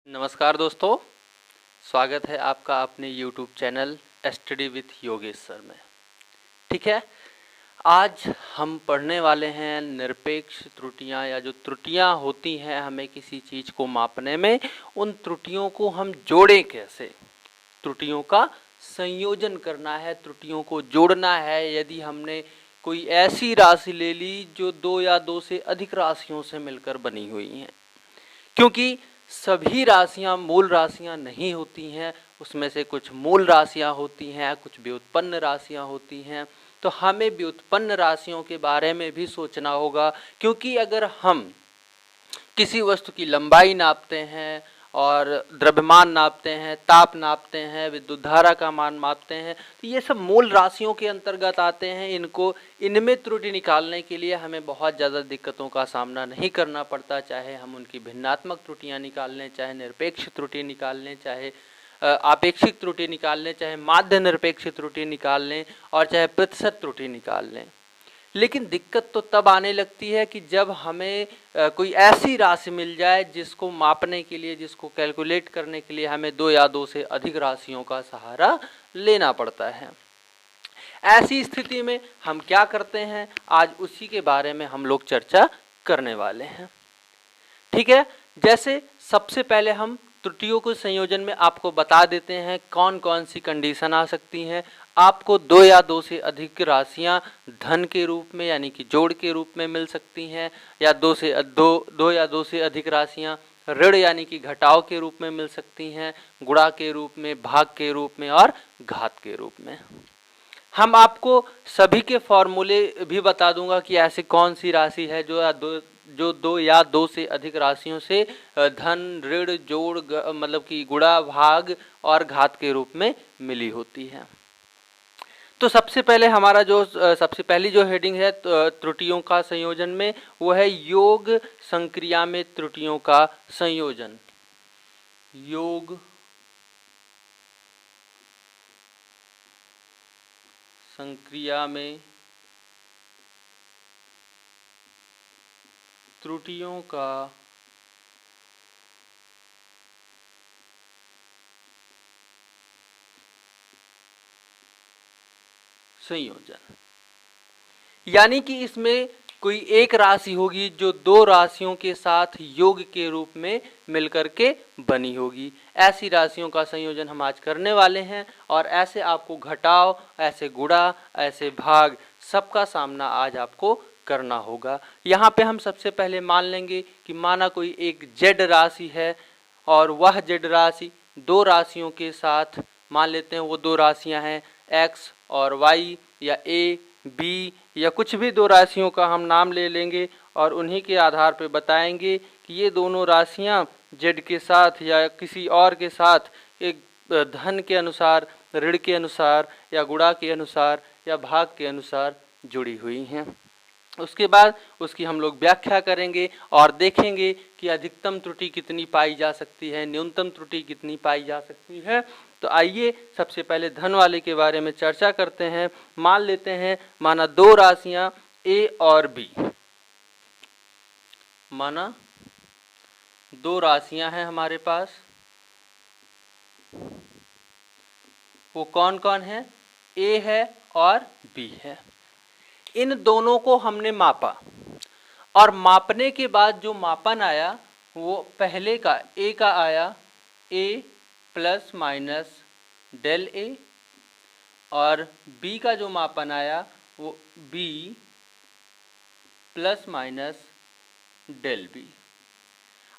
नमस्कार दोस्तों, स्वागत है आपका अपने YouTube channel study with Yogesh sir में। ठीक है, आज हम पढ़ने वाले हैं निरपेक्ष त्रुटियां या जो त्रुटियां होती हैं हमें किसी चीज़ को मापने में, उन त्रुटियों को हम जोड़ें कैसे। त्रुटियों का संयोजन करना है, त्रुटियों को जोड़ना है। यदि हमने कोई ऐसी राशि ले ली जो दो या दो से अधिक राशियों से मिलकर बनी हुई हैं, क्योंकि सभी राशियां मूल राशियां नहीं होती हैं, उसमें से कुछ मूल राशियां होती हैं, कुछ व्युत्पन्न राशियां होती हैं। तो हमें व्युत्पन्न राशियों के बारे में भी सोचना होगा, क्योंकि अगर हम किसी वस्तु की लंबाई नापते हैं और द्रव्यमान नापते हैं, ताप नापते हैं, विद्युत धारा का मान मापते हैं, तो ये सब मूल राशियों के अंतर्गत आते हैं। इनमें त्रुटि निकालने के लिए हमें बहुत ज़्यादा दिक्कतों का सामना नहीं करना पड़ता, चाहे हम उनकी भिन्नात्मक त्रुटियां निकाल लें, चाहे निरपेक्ष त्रुटि निकाल लें, चाहे आपेक्षिक त्रुटि निकाल लें, चाहे माध्य निरपेक्ष त्रुटि निकाल लें और चाहे प्रतिशत त्रुटि निकाल लें। लेकिन दिक्कत तो तब आने लगती है कि जब हमें कोई ऐसी राशि मिल जाए जिसको मापने के लिए, जिसको कैलकुलेट करने के लिए हमें दो या दो से अधिक राशियों का सहारा लेना पड़ता है। ऐसी स्थिति में हम क्या करते हैं, आज उसी के बारे में हम लोग चर्चा करने वाले हैं। ठीक है, जैसे सबसे पहले हम त्रुटियों के संयोजन में आपको बता देते हैं कौन कौन सी कंडीशन आ सकती हैं। आपको दो या दो से अधिक राशियां धन के रूप में यानी कि जोड़ के रूप में मिल सकती हैं, या दो या दो से अधिक राशियां ऋण यानी कि घटाव के रूप में मिल सकती हैं, गुणा के रूप में, भाग के रूप में और घात के रूप में। हम आपको सभी के फॉर्मूले भी बता दूंगा कि ऐसी कौन सी राशि है जो दो या दो से अधिक राशियों से धन, ऋण, जोड़ मतलब कि गुणा, भाग और घात के रूप में मिली होती है। तो सबसे पहले हमारा सबसे पहली जो हेडिंग है त्रुटियों का संयोजन में, वो है योग संक्रिया में त्रुटियों का संयोजन। योग संक्रिया में त्रुटियों का संयोजन, यानी कि इसमें कोई एक राशि होगी जो दो राशियों के साथ योग के रूप में मिलकर के बनी होगी। ऐसी राशियों का संयोजन हम आज करने वाले हैं, और ऐसे आपको घटाव, ऐसे गुणा, ऐसे भाग, सबका सामना आज आपको करना होगा। यहाँ पे हम सबसे पहले मान लेंगे कि माना कोई एक जेड राशि है और वह जेड राशि दो राशियों के साथ, मान लेते हैं वो दो राशियाँ हैं एक्स और वाई, या ए बी, या कुछ भी दो राशियों का हम नाम ले लेंगे और उन्हीं के आधार पर बताएंगे कि ये दोनों राशियां जेड के साथ या किसी और के साथ एक धन के अनुसार, ऋण के अनुसार, या गुणा के अनुसार, या भाग के अनुसार जुड़ी हुई हैं। उसके बाद उसकी हम लोग व्याख्या करेंगे और देखेंगे कि अधिकतम त्रुटि कितनी पाई जा सकती है, न्यूनतम त्रुटि कितनी पाई जा सकती है। तो आइए सबसे पहले धन वाले के बारे में चर्चा करते हैं। मान लेते हैं, माना दो राशियां ए और बी, माना दो राशियां हैं हमारे पास। वो कौन कौन है? ए है और बी है। इन दोनों को हमने मापा और मापने के बाद जो मापन आया वो पहले का ए का आया A plus minus del A, और बी का जो मापन आया वो B plus minus del B.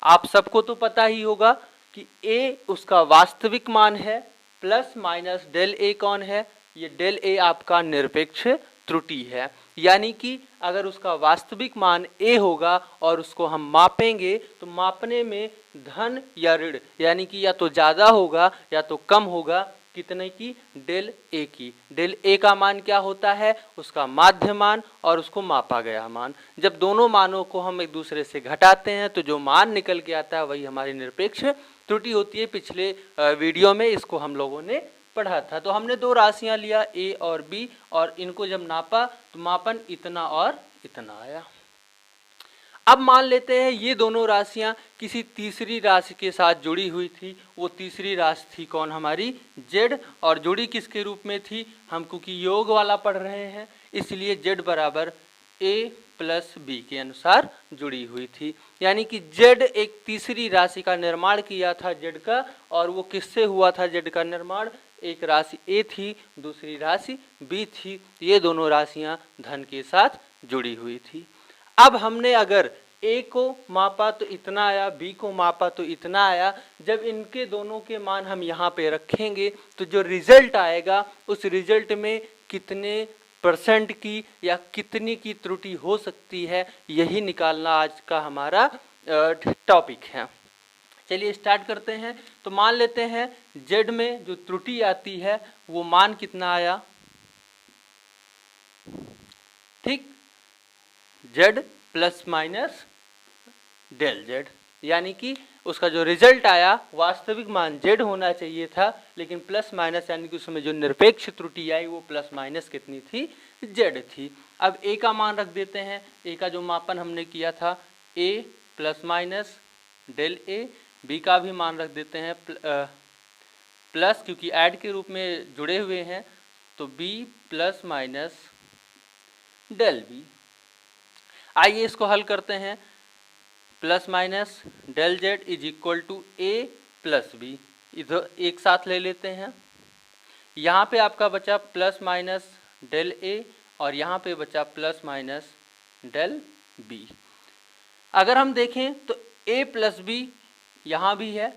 आप सबको तो पता ही होगा कि ए उसका वास्तविक मान है, प्लस माइनस डेल ए कौन है? ये डेल ए आपका निरपेक्ष त्रुटि है। यानी कि अगर उसका वास्तविक मान ए होगा और उसको हम मापेंगे तो मापने में धन या ऋण यानी कि या तो ज़्यादा होगा या तो कम होगा। कितने की? डेल ए की। डेल ए का मान क्या होता है? उसका माध्य मान और उसको मापा गया मान। जब दोनों मानों को हम एक दूसरे से घटाते हैं तो जो मान निकल के आता है वही हमारी निरपेक्ष त्रुटि होती है। पिछले वीडियो में इसको हम लोगों ने पढ़ा था। तो हमने दो राशियां लिया ए और बी, और इनको जब नापा तो मापन इतना और इतना आया। अब मान लेते हैं ये दोनों राशियां किसी तीसरी राशि के साथ जुड़ी हुई थी। वो तीसरी राशि थी कौन? हमारी जेड। और जुड़ी किसके रूप में थी? हम क्योंकि योग वाला पढ़ रहे हैं इसलिए जेड बराबर ए प्लस बी के अनुसार जुड़ी हुई थी। यानी कि जेड एक तीसरी राशि का निर्माण किया था जेड का, और वो किससे हुआ था जेड का निर्माण? एक राशि ए थी, दूसरी राशि बी थी। ये दोनों राशियां धन के साथ जुड़ी हुई थी। अब हमने अगर ए को मापा तो इतना आया, बी को मापा तो इतना आया। जब इनके दोनों के मान हम यहाँ पे रखेंगे तो जो रिजल्ट आएगा उस रिजल्ट में कितने परसेंट की या कितनी की त्रुटि हो सकती है, यही निकालना आज का हमारा टॉपिक है। चलिए स्टार्ट करते हैं। तो मान लेते हैं जेड में जो त्रुटि आती है वो मान कितना आया? ठीक, Z plus minus del Z, यानी कि उसका जो रिजल्ट आया वास्तविक मान जेड होना चाहिए था, लेकिन प्लस माइनस यानी कि उसमें जो निरपेक्ष त्रुटि आई वो प्लस माइनस कितनी थी? जेड थी। अब ए का मान रख देते हैं। ए का जो मापन हमने किया था ए प्लस माइनस डेल ए। बी का भी मान रख देते हैं प्लस, क्योंकि ऐड के रूप में जुड़े हुए हैं तो B plus minus del B. आइए इसको हल करते हैं। Plus minus del Z is equal to A plus B, इधर एक साथ ले लेते हैं। यहाँ पे आपका बचा प्लस माइनस डेल ए और यहाँ पे बचा प्लस माइनस डेल बी। अगर हम देखें तो ए प्लस बी यहाँ भी है,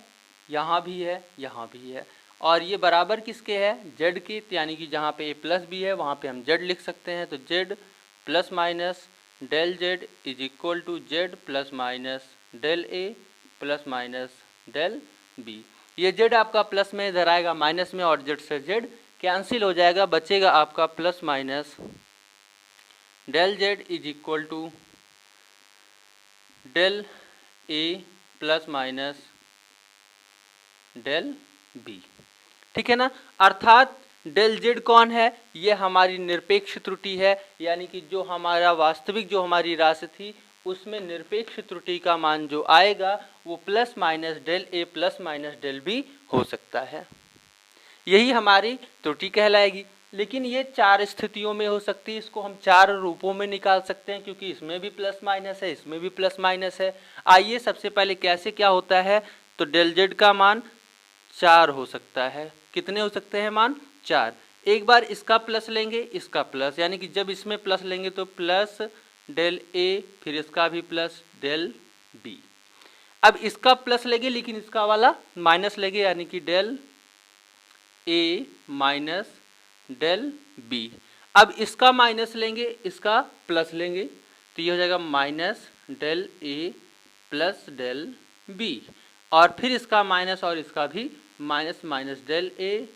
यहाँ भी है, यहाँ भी है, और ये बराबर किसके है? जेड के। यानी कि जहाँ पे ए प्लस बी है वहाँ पे हम जेड लिख सकते हैं। तो Z plus minus del Z is equal to Z plus minus del A plus minus del B. ये जेड आपका प्लस में इधर आएगा माइनस में, और जेड से जेड कैंसिल हो जाएगा, बचेगा आपका plus minus del Z is equal to del A plus minus del B. ठीक है ना? अर्थात डेल जेड कौन है? ये हमारी निरपेक्ष त्रुटि है, यानी कि जो हमारा वास्तविक जो हमारी राशि थी उसमें निरपेक्ष त्रुटि का मान जो आएगा वो plus minus del A plus minus del B हो सकता है। यही हमारी त्रुटि कहलाएगी। लेकिन ये चार स्थितियों में हो सकती है, इसको हम चार रूपों में निकाल सकते हैं, क्योंकि इसमें भी प्लस माइनस है, इसमें भी प्लस माइनस है। आइए सबसे पहले कैसे क्या होता है। तो डेल जेड का मान 4 हो सकता है। कितने हो सकते हैं मान? 4। एक बार इसका प्लस लेंगे, इसका प्लस, यानी कि जब इसमें प्लस लेंगे तो प्लस डेल ए, फिर इसका भी प्लस डेल बी। अब इसका प्लस लेंगे लेकिन इसका वाला माइनस लेंगे, यानी कि del A minus del B. अब इसका माइनस लेंगे, इसका प्लस लेंगे, तो ये हो जाएगा minus del A plus del B, और फिर इसका माइनस और इसका भी माइनस माइनस डेल ए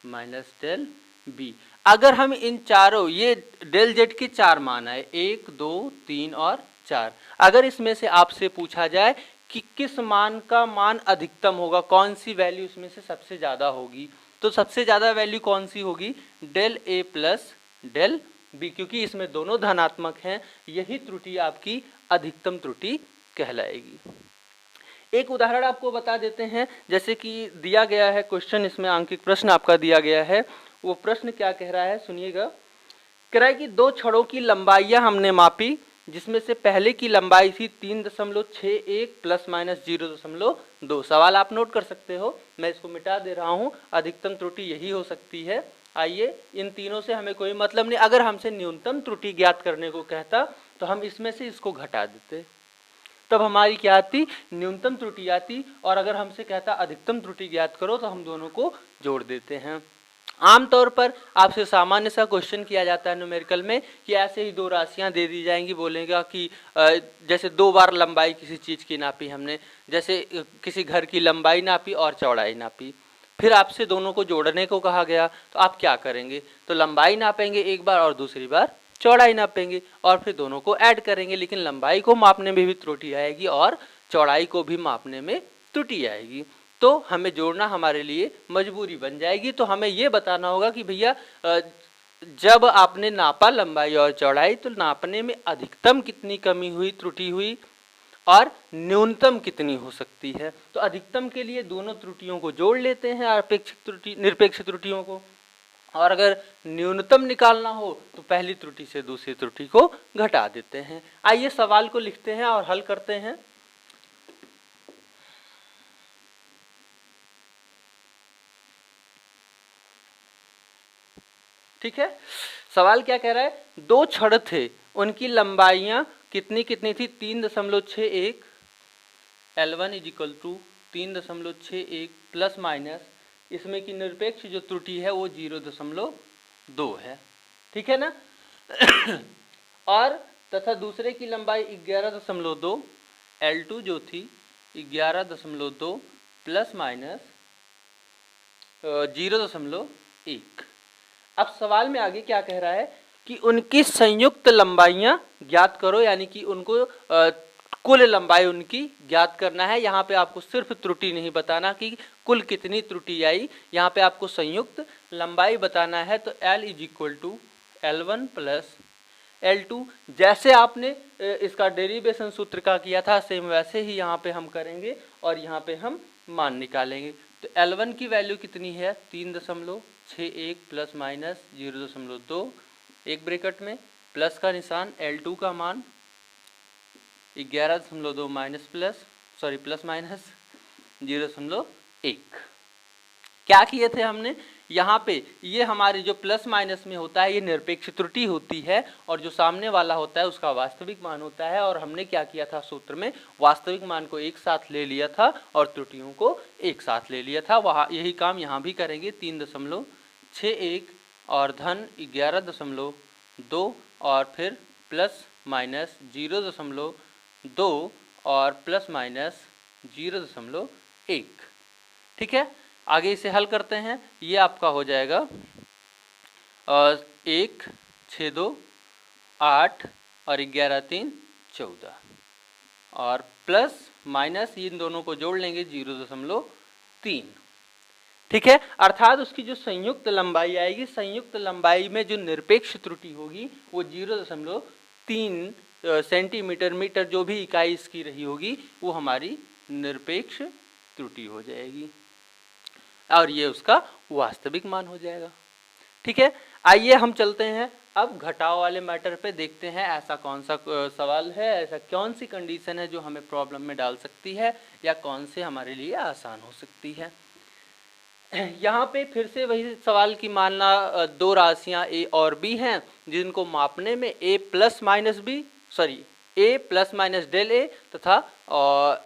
माइनस डेल बी। अगर हम इन चारों, ये डेल जेड के 4 मान आए, 1 2 3 और 4। अगर इसमें से आपसे पूछा जाए कि किस मान का मान अधिकतम होगा, कौन सी वैल्यू इसमें से सबसे ज़्यादा होगी, तो सबसे ज़्यादा वैल्यू कौन सी होगी? Del A plus del B, क्योंकि इसमें दोनों धनात्मक हैं। यही त्रुटि आपकी अधिकतम त्रुटि कहलाएगी। एक उदाहरण आपको बता देते हैं। जैसे कि दिया गया है क्वेश्चन, इसमें आंकिक प्रश्न आपका दिया गया है। वो प्रश्न क्या कह रहा है सुनिएगा। कह रहा है कि 2 छड़ों की लंबाइयाँ हमने मापी, जिसमें से पहले की लंबाई थी 3.61 प्लस माइनस 0.2। सवाल आप नोट कर सकते हो, मैं इसको मिटा दे रहा हूँ। अधिकतम त्रुटि यही हो सकती है। आइए, इन तीनों से हमें कोई मतलब नहीं। अगर हमसे न्यूनतम त्रुटि ज्ञात करने को कहता तो हम इसमें से इसको घटा देते, तब हमारी क्या आती? न्यूनतम त्रुटि आती। और अगर हमसे कहता अधिकतम त्रुटि ज्ञात करो तो हम दोनों को जोड़ देते हैं। आमतौर पर आपसे सामान्य सा क्वेश्चन किया जाता है न्यूमेरिकल में कि ऐसे ही 2 राशियां दे दी जाएंगी, बोलेगा कि जैसे 2 बार लंबाई किसी चीज़ की नापी हमने, जैसे किसी घर की लंबाई नापी और चौड़ाई नापी, फिर आपसे दोनों को जोड़ने को कहा गया, तो आप क्या करेंगे? तो लंबाई नापेंगे एक बार और दूसरी बार चौड़ाई नापेंगे, और फिर दोनों को ऐड करेंगे। लेकिन लंबाई को मापने में भी त्रुटि आएगी और चौड़ाई को भी मापने में त्रुटि आएगी, तो हमें जोड़ना हमारे लिए मजबूरी बन जाएगी। तो हमें ये बताना होगा कि भैया जब आपने नापा लंबाई और चौड़ाई तो नापने में अधिकतम कितनी कमी हुई, त्रुटि हुई, और न्यूनतम कितनी हो सकती है। तो अधिकतम के लिए दोनों त्रुटियों को जोड़ लेते हैं, अपेक्षित त्रुटि निरपेक्ष त्रुटियों को, और अगर न्यूनतम निकालना हो तो पहली त्रुटि से दूसरी त्रुटि को घटा देते हैं। आइए सवाल को लिखते हैं और हल करते हैं। ठीक है, सवाल क्या कह रहा है, दो छड़ थे, उनकी लंबाइयां कितनी कितनी थी, 3.61, L1 is equal to 3.61 plus minus, इसमें की निरपेक्ष जो त्रुटि है वो 0.2 है। ठीक है ना। और तथा दूसरे की लंबाई 11.2, L2 जो थी 11.2 प्लस माइनस 0.1। अब सवाल में आगे क्या कह रहा है कि उनकी संयुक्त लंबाइयां ज्ञात करो, यानी कि उनको कुल लंबाई उनकी ज्ञात करना है। यहाँ पे आपको सिर्फ त्रुटि नहीं बताना कि कुल कितनी त्रुटि आई, यहाँ पे आपको संयुक्त लंबाई बताना है। तो L is equal to L1 plus L2, जैसे आपने इसका डेरिवेशन सूत्र का किया था सेम वैसे ही यहाँ पे हम करेंगे और यहाँ पे हम मान निकालेंगे। तो L1 की वैल्यू कितनी है, 3.61 प्लस माइनस 0.2, एक ब्रैकेट में प्लस का निशान, L2 का मान 11.2 प्लस माइनस 0.1। क्या किए थे हमने, यहाँ पे ये हमारी जो प्लस माइनस में होता है ये निरपेक्ष त्रुटि होती है, और जो सामने वाला होता है उसका वास्तविक मान होता है। और हमने क्या किया था, सूत्र में वास्तविक मान को एक साथ ले लिया था और त्रुटियों को एक साथ ले लिया था। वहाँ यही काम यहाँ भी करेंगे, 3.61 और धन 11.2 और फिर प्लस माइनस 0.2 और प्लस माइनस 0.1। ठीक है, आगे इसे हल करते हैं। ये आपका हो जाएगा 1, 6, 2, 8 और 11, 3, 14 और प्लस माइनस इन दोनों को जोड़ लेंगे 0.3। ठीक है, अर्थात उसकी जो संयुक्त लंबाई आएगी, संयुक्त लंबाई में जो निरपेक्ष त्रुटि होगी वो 0.3 सेंटीमीटर मीटर, जो भी इकाई इसकी रही होगी वो हमारी निरपेक्ष त्रुटि हो जाएगी और ये उसका वास्तविक मान हो जाएगा। ठीक है, आइए हम चलते हैं अब घटाव वाले मैटर पे, देखते हैं ऐसा कौन सा सवाल है, ऐसा कौन सी कंडीशन है जो हमें प्रॉब्लम में डाल सकती है या कौन से हमारे लिए आसान हो सकती है। यहाँ पे फिर से वही सवाल की मानना दो राशियाँ a और b हैं, जिनको मापने में a plus minus del a तथा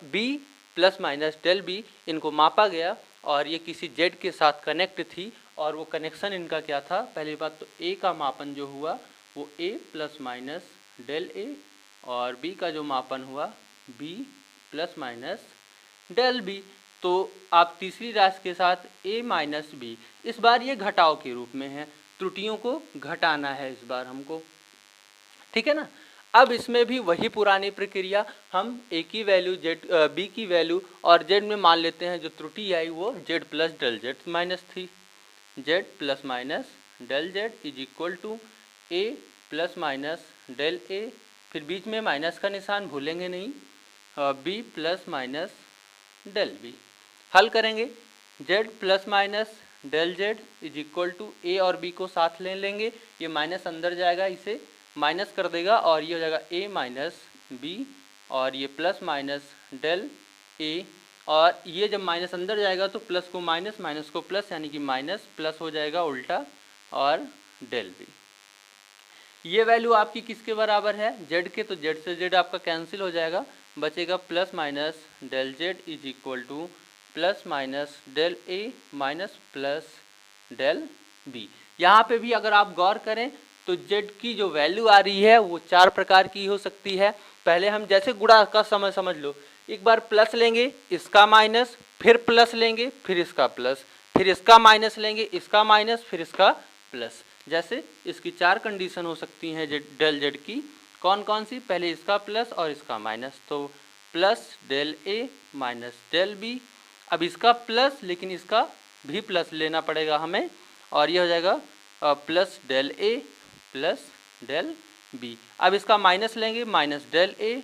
b plus minus del b इनको मापा गया और ये किसी z के साथ कनेक्ट थी। और वो कनेक्शन इनका क्या था, पहली बात तो a का मापन जो हुआ वो a plus minus del a और b का जो मापन हुआ b plus minus del b। तो आप तीसरी राशि के साथ a माइनस b, इस बार ये घटाव के रूप में है, त्रुटियों को घटाना है इस बार हमको। ठीक है ना। अब इसमें भी वही पुरानी प्रक्रिया, हम a की वैल्यू b की वैल्यू और z में मान लेते हैं, जो त्रुटि आई वो z plus del z minus थी। z plus minus del z is equal to a plus minus del a, फिर बीच में माइनस का निशान भूलेंगे नहीं, b plus minus del b। हल करेंगे, z plus minus del z is equal to a और b को साथ ले लेंगे, ये माइनस अंदर जाएगा, इसे माइनस कर देगा और ये हो जाएगा a माइनस b और ये प्लस माइनस डेल a, और ये जब माइनस अंदर जाएगा तो प्लस को माइनस, माइनस को प्लस, यानी कि माइनस प्लस हो जाएगा उल्टा और डेल b। ये वैल्यू आपकी किसके बराबर है, z के, तो z से z आपका कैंसिल हो जाएगा, बचेगा plus minus del z is equal to plus minus del a minus plus del b। यहाँ पे भी अगर आप गौर करें तो z की जो वैल्यू आ रही है वो चार प्रकार की हो सकती है। पहले हम जैसे गुणा का समझ लो, एक बार प्लस लेंगे, इसका माइनस, फिर प्लस लेंगे, फिर इसका प्लस, फिर इसका माइनस लेंगे, इसका माइनस, फिर इसका प्लस। जैसे इसकी चार कंडीशन हो सकती हैं डेल z की, कौन कौन सी, पहले इसका प्लस और इसका माइनस, तो plus del a minus del b। अब इसका प्लस, लेकिन इसका भी प्लस लेना पड़ेगा हमें, और ये हो जाएगा plus del a plus del b। अब इसका माइनस लेंगे, माइनस डेल a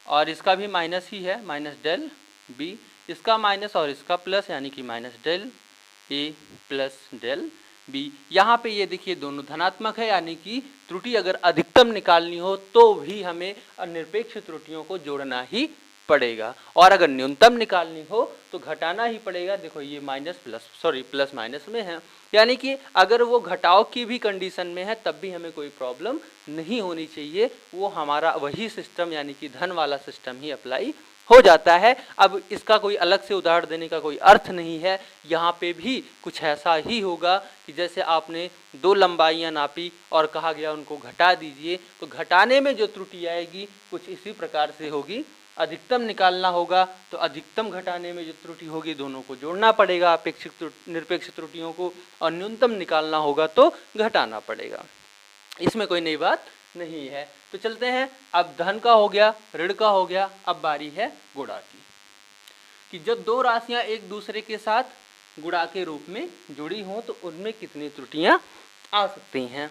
और इसका भी माइनस ही है, माइनस डेल बी, इसका माइनस और इसका प्लस, यानी कि minus del A plus del B. यहाँ पे ये देखिए दोनों धनात्मक है, यानी कि त्रुटि अगर अधिकतम निकालनी हो तो भी हमें निरपेक्ष त्रुटियों को जोड़ना ही पड़ेगा, और अगर न्यूनतम निकालनी हो तो घटाना ही पड़ेगा। देखो ये minus plus, sorry plus minus में है, यानी कि अगर वो घटाव की भी कंडीशन में है तब भी हमें कोई प्रॉब्लम नहीं होनी चाहिए, वो हमारा वही सिस्टम यानी कि धन वाला सिस्टम ही अप्लाई हो जाता है। अब इसका कोई अलग से उदाहरण देने का कोई अर्थ नहीं है, यहाँ पे भी कुछ ऐसा ही होगा कि जैसे आपने दो लंबाइयाँ नापी और कहा गया उनको घटा दीजिए, तो घटाने में जो त्रुटि आएगी कुछ इसी प्रकार से होगी। अधिकतम निकालना होगा तो अधिकतम घटाने में जो त्रुटि होगी दोनों को जोड़ना पड़ेगा, अपेक्षित निरपेक्ष त्रुटियों को, और न्यूनतम निकालना होगा तो घटाना पड़ेगा। इसमें कोई नई बात नहीं है। तो चलते हैं, अब धन का हो गया, ऋण का हो गया, अब बारी है गुणा की, कि जब दो राशियां एक दूसरे के साथ गुणा के रूप में जुड़ी हों तो उनमें कितनी त्रुटियां आ सकती हैं।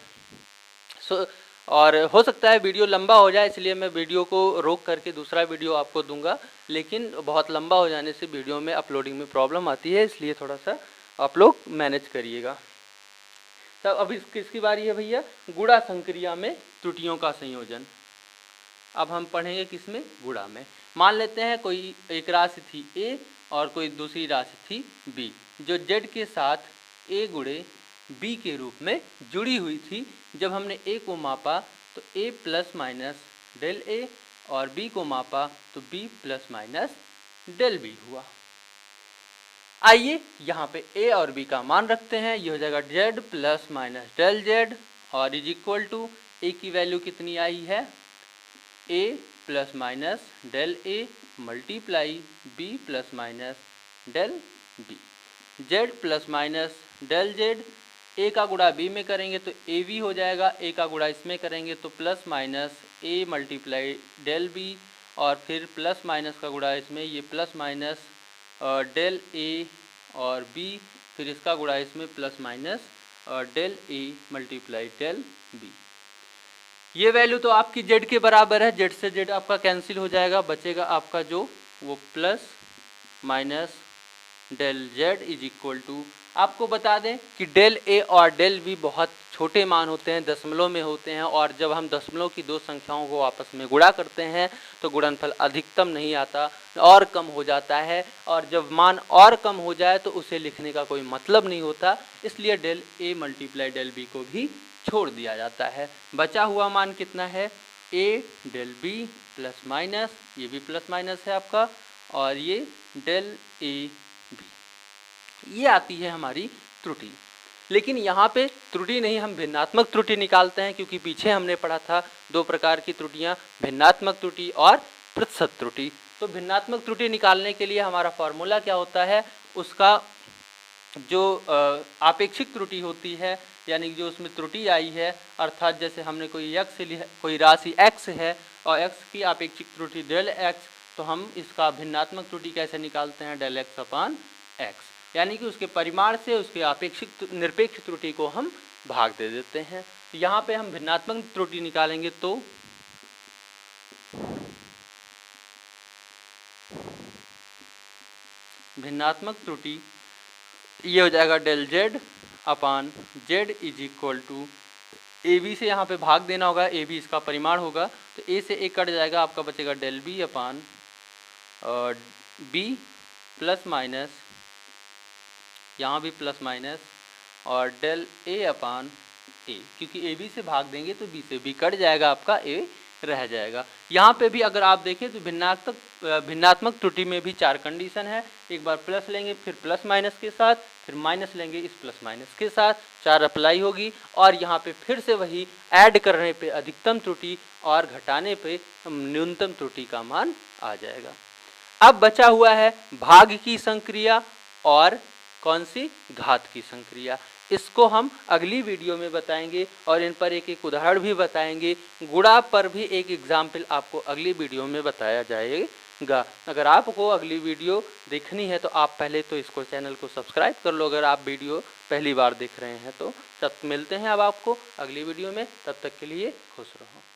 और हो सकता है वीडियो लंबा हो जाए, इसलिए मैं वीडियो को रोक करके दूसरा वीडियो आपको दूंगा, लेकिन बहुत लंबा हो जाने से वीडियो में अपलोडिंग में प्रॉब्लम आती है, इसलिए थोड़ा सा आप लोग मैनेज करिएगा। तब अभी किसकी बारी है भैया? गुणा संक्रिया में त्रुटियों का संयोजन। अब हम पढ़ेंगे किसमें? गुणा में। मान लेते हैं कोई एक राशि थी ए और कोई दूसरी राशि थी बी, जो जेड के साथ ए गुणे बी के रूप में जुड़ी हुई थी। जब हमने ए को मापा तो A plus minus del A, और बी को मापा तो B plus minus del B हुआ। आइए यहाँ पे ए और बी का मान रखते हैं, ये हो जाएगा z plus minus del z, और इज इक्वल टू ए की वैल्यू कितनी आई है? A plus minus del a multiply b plus minus del b. Z plus minus del z, a का गुणा बी में करेंगे तो ए बी हो जाएगा, ए का गुणा इसमें करेंगे तो plus minus A multiply del B, और फिर प्लस माइनस का गुणा इसमें, ये प्लस माइनस डेल ए और बी, फिर इसका गुणा इसमें plus minus del a multiply del B. ये वैल्यू तो आपकी जेड के बराबर है, जेड से जेड आपका कैंसिल हो जाएगा, बचेगा आपका जो वो plus minus del Z is equal to, आपको बता दें कि डेल ए और डेल बी बहुत छोटे मान होते हैं, दशमलव में होते हैं, और जब हम दशमलव की दो संख्याओं को आपस में गुणा करते हैं तो गुणनफल अधिकतम नहीं आता, और कम हो जाता है, और जब मान और कम हो जाए तो उसे लिखने का कोई मतलब नहीं होता, इसलिए del a multiply del B को भी छोड़ दिया जाता है। बचा हुआ मान कितना है? ए डेल बी प्लस माइनस, ये भी प्लस माइनस है आपका, और ये डेल ए बी, ये आती है हमारी त्रुटि। लेकिन यहाँ पे त्रुटि नहीं, हम भिन्नात्मक त्रुटि निकालते हैं, क्योंकि पीछे हमने पढ़ा था दो प्रकार की त्रुटियाँ, भिन्नात्मक त्रुटि और प्रतिशत त्रुटि। तो भिन्नात्मक त्रुटि निकालने के लिए हमारा फॉर्मूला क्या होता है? उसका जो आपेक्षिक त्रुटि होती है, यानी जो उसमें त्रुटि आई है, अर्थात जैसे हमने कोई राशि x है और x की आपेक्षिक त्रुटि डेल x, तो हम इसका भिन्नात्मक त्रुटि कैसे निकालते हैं? डेल x अपान x, यानी कि उसके परिमाण से उसके आपेक्षिक निरपेक्ष त्रुटि को हम भाग दे देते हैं। यहाँ पे हम भिन्नात्मक त्रुटि निकालेंगे तो भिन्नात्मक त्रुटि ये हो जाएगा del Z upon Z is equal to, A B से यहाँ पे भाग देना होगा, ए बी इसका परिमाण होगा, तो ए से ए कट जाएगा, आपका बचेगा डेल बी अपान बी प्लस माइनस, यहाँ भी प्लस माइनस, और डेल ए अपान ए, क्योंकि ए बी से भाग देंगे तो बी से बी कट जाएगा, आपका ए रह जाएगा। यहाँ पे भी अगर आप देखें तो भिन्नात्मक त्रुटि में भी चार कंडीशन है, एक बार प्लस लेंगे, फिर प्लस माइनस के साथ, फिर माइनस लेंगे इस प्लस माइनस के साथ, चार अप्लाई होगी, और यहाँ पे फिर से वही ऐड करने पे अधिकतम त्रुटि और घटाने पे न्यूनतम त्रुटि का मान आ जाएगा। अब बचा हुआ है भाग की संक्रिया और कौन सी? घात की संक्रिया। इसको हम अगली वीडियो में बताएंगे और इन पर एक एक उदाहरण भी बताएंगे। गुणा पर भी एक एग्जाम्पल आपको अगली वीडियो में बताया जाएगा। अगर आपको अगली वीडियो देखनी है तो आप पहले तो इसको चैनल को सब्सक्राइब कर लो, अगर आप वीडियो पहली बार देख रहे हैं तो। तब मिलते हैं अब आपको अगली वीडियो में, तब तक के लिए खुश रहो।